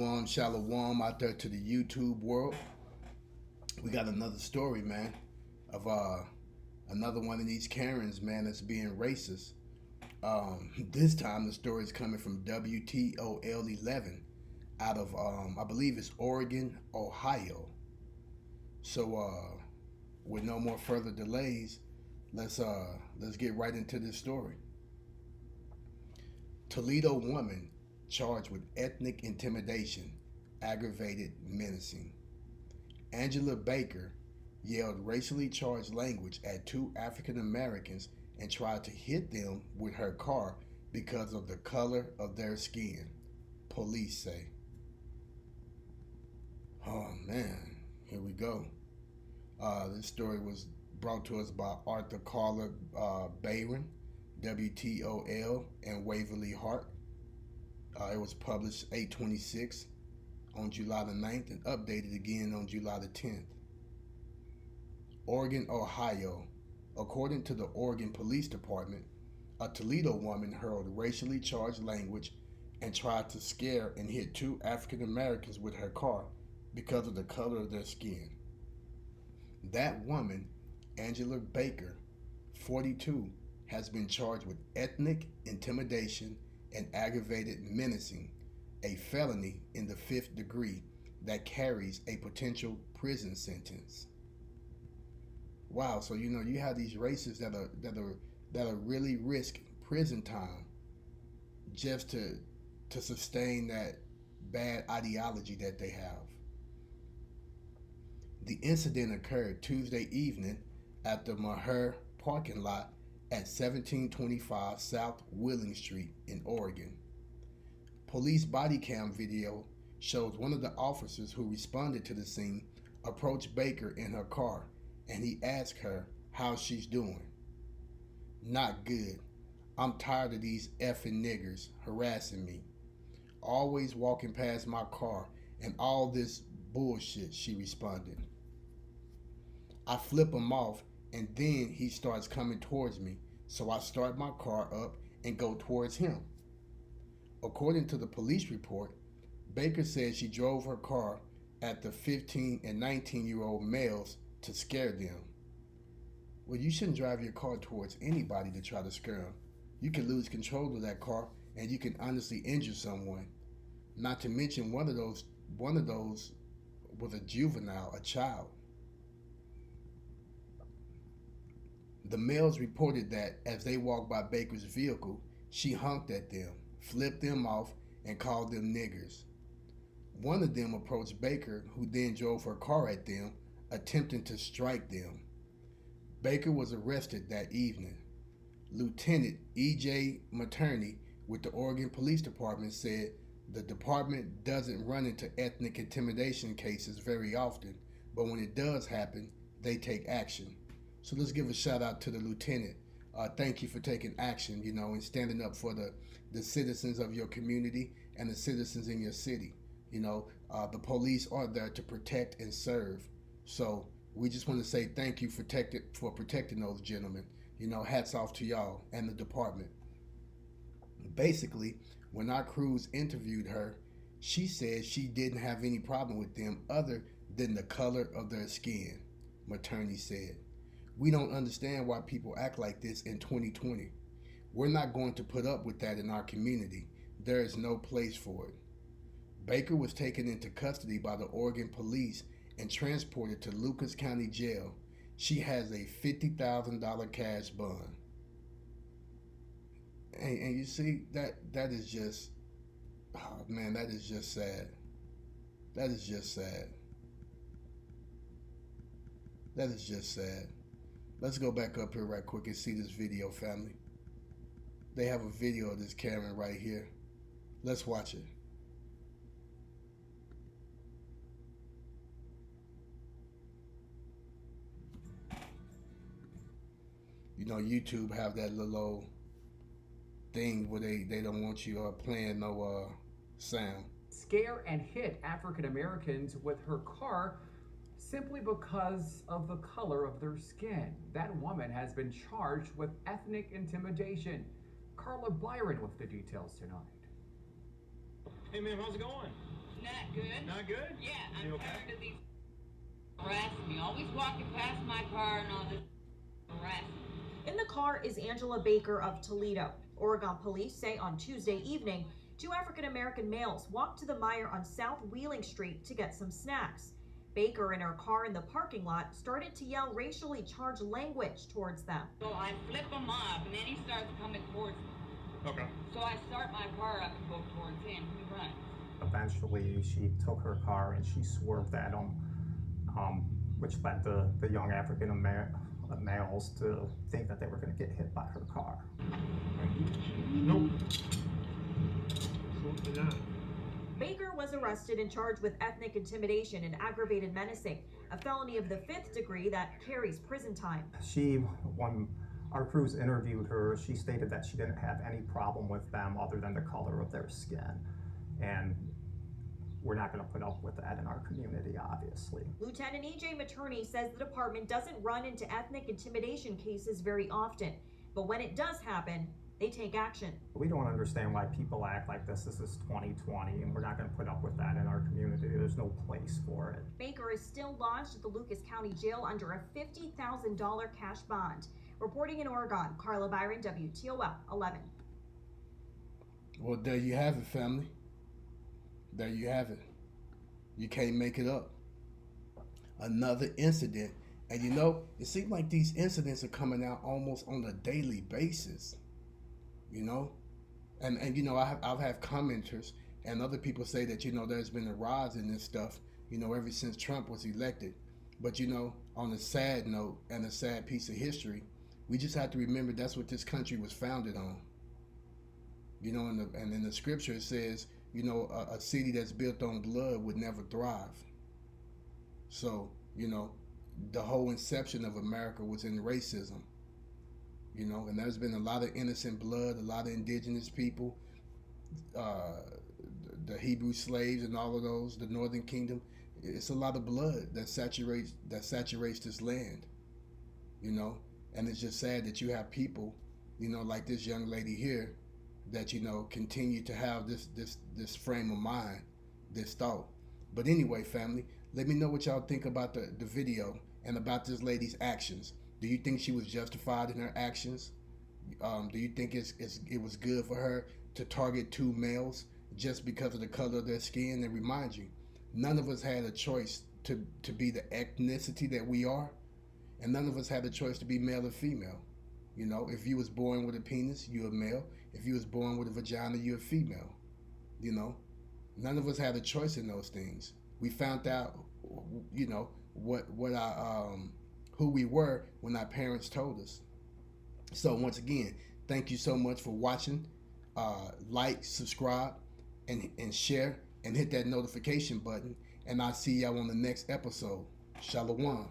Shalom out there to the YouTube world. We got another story, man, of another one of these Karens, man, that's being racist. This time the story is coming from WTOL 11 out of I believe it's Oregon, Ohio. So with no more further delays, let's get right into this story. Toledo woman charged with ethnic intimidation, aggravated menacing. Angela Baker yelled racially charged language at two African Americans and tried to hit them with her car because of the color of their skin, police say. Oh man, here we go. This story was brought to us by Arthur Carla Bayron, WTOL, and Waverly Hart. It was published 8/26 on July the 9th and updated again on July the 10th. Oregon, Ohio. According to the Oregon Police Department, a Toledo woman hurled racially charged language and tried to scare and hit two African Americans with her car because of the color of their skin. That woman, Angela Baker, 42, has been charged with ethnic intimidation and aggravated menacing, a felony in the 5th degree that carries a potential prison sentence. Wow, so you have these racists that are really risk prison time just to sustain that bad ideology that they have. The incident occurred Tuesday evening at the Maher parking lot at 1725 South Willing Street in Oregon. Police body cam video shows one of the officers who responded to the scene approach Baker in her car and he asked her how she's doing. Not good. I'm tired of these effing niggers harassing me. Always walking past my car and all this bullshit, she responded. I flip him off and then he starts coming towards me, so I start my car up and go towards him. According to the police report, Baker said she drove her car at the 15 and 19-year-old males to scare them. Well, you shouldn't drive your car towards anybody to try to scare them. You can lose control of that car and you can honestly injure someone. Not to mention one of those was a juvenile, a child. The males reported that as they walked by Baker's vehicle, she honked at them, flipped them off, and called them niggers. One of them approached Baker, who then drove her car at them, attempting to strike them. Baker was arrested that evening. Lieutenant E.J. Materney with the Oregon Police Department said the department doesn't run into ethnic intimidation cases very often, but when it does happen, they take action. So let's give a shout out to the lieutenant. Thank you for taking action, and standing up for the citizens of your community and the citizens in your city. The police are there to protect and serve. So we just want to say thank you for protecting those gentlemen. Hats off to y'all and the department. Basically, when our crews interviewed her, she said she didn't have any problem with them other than the color of their skin, Materney said. We don't understand why people act like this in 2020. We're not going to put up with that in our community. There is no place for it. Baker was taken into custody by the Oregon police and transported to Lucas County Jail. She has a $50,000 cash bond. And you see, that is just, oh man, that is just sad. That is just sad. That is just sad. Let's go back up here right quick and see this video, family. They have a video of this Karen right here. Let's watch it. YouTube have that little old thing where they don't want you playing no sound. Scare and hit African Americans with her car simply because of the color of their skin. That woman has been charged with ethnic intimidation. Carla Byron with the details tonight. Hey man, how's it going? Nice. good. Not good? Yeah, I'm You okay? tired of these harassing me. Always walking past my car and all this harassing. In the car is Angela Baker of Toledo. Oregon police say on Tuesday evening, two African-American males walked to the Meijer on South Wheeling Street to get some snacks. Baker, in her car in the parking lot, started to yell racially charged language towards them. So I flip him off, and then he starts coming towards me. Okay. So I start my car up and go towards him. He runs. Eventually, she took her car and she swerved at him, which led the young African males to think that they were going to get hit by her car. Nope. Absolutely not. Baker was arrested and charged with ethnic intimidation and aggravated menacing, a felony of the 5th degree that carries prison time. When our crews interviewed her, she stated that she didn't have any problem with them other than the color of their skin. And we're not going to put up with that in our community, obviously. Lieutenant E.J. Materney says the department doesn't run into ethnic intimidation cases very often, but when it does happen, they take action. We don't understand why people act like this. This is 2020, and we're not going to put up with that in our community. There's no place for it. Baker is still lodged at the Lucas County Jail under a $50,000 cash bond. Reporting in Oregon, Carla Byron, WTOL 11. Well, there you have it, family. There you have it. You can't make it up. Another incident. And you know, it seems like these incidents are coming out almost on a daily basis. You know? And you know, I've had commenters and other people say that, you know, there's been a rise in this stuff, you know, ever since Trump was elected. But, you know, on a sad note and a sad piece of history, we just have to remember that's what this country was founded on. You know, and in the scripture it says, you know, a city that's built on blood would never thrive. So, you know, the whole inception of America was in racism. You know, and there's been a lot of innocent blood, a lot of indigenous people, the Hebrew slaves and all of those, the Northern Kingdom. It's a lot of blood that saturates this land. You know, and it's just sad that you have people, you know, like this young lady here, that, you know, continue to have this frame of mind, this thought. But anyway, family, let me know what y'all think about the video and about this lady's actions. Do you think she was justified in her actions? Do you think it was good for her to target two males just because of the color of their skin? And remind you, none of us had a choice to be the ethnicity that we are, and none of us had a choice to be male or female. You know, if you was born with a penis, you're a male. If you was born with a vagina, you're a female. You know, none of us had a choice in those things. We found out, you know, what our who we were when our parents told us. So once again, thank you so much for watching. Like, subscribe, and share, and hit that notification button. And I'll see y'all on the next episode. Shalom.